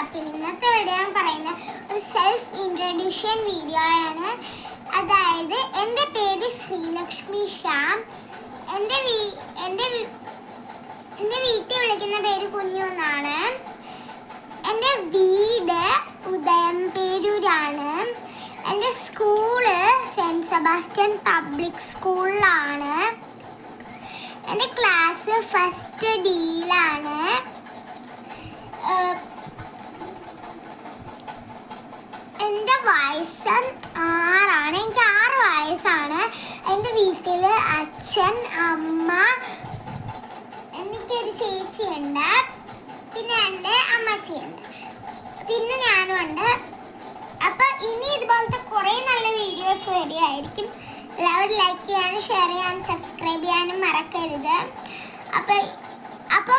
അപ്പോൾ ഇന്നത്തെ വീഡിയോ ഞാൻ പറയുന്ന ഒരു സെൽഫ് ഇൻട്രൊഡ്യൂഷൻ വീഡിയോ ആണ്. അതായത് എൻ്റെ പേര് ശ്രീലക്ഷ്മി ശ്യാം. എൻ്റെ വീട്ടിൽ വിളിക്കുന്ന പേര് കുഞ്ഞു എന്നാണ്. എൻ്റെ വീട് ഉദയംപേരൂരാണ്. എൻ്റെ സ്കൂള് സെൻറ്റ് സെബാസ്റ്റ്യൻ പബ്ലിക് സ്കൂളിലാണ്. എൻ്റെ ക്ലാസ് ഫസ്റ്റ് ഡിയിലാണ്. എൻ്റെ വയസ്സ് 6 എനിക്ക് 6 വയസ്സാണ്. എൻ്റെ വീട്ടിൽ അച്ഛൻ, അമ്മ, എനിക്കൊരു ചേച്ചിയുണ്ട്, പിന്നെ എൻ്റെ അമ്മച്ചിയുണ്ട്, പിന്നെ ഞാനും ഉണ്ട്. അപ്പോൾ ഇനി ഇതുപോലത്തെ കുറേ നല്ല വീഡിയോസ് വരികയായിരിക്കും. എല്ലാവരും ലൈക്ക് ചെയ്യാനും ഷെയർ ചെയ്യാനും സബ്സ്ക്രൈബ് ചെയ്യാനും മറക്കരുത്. അപ്പോൾ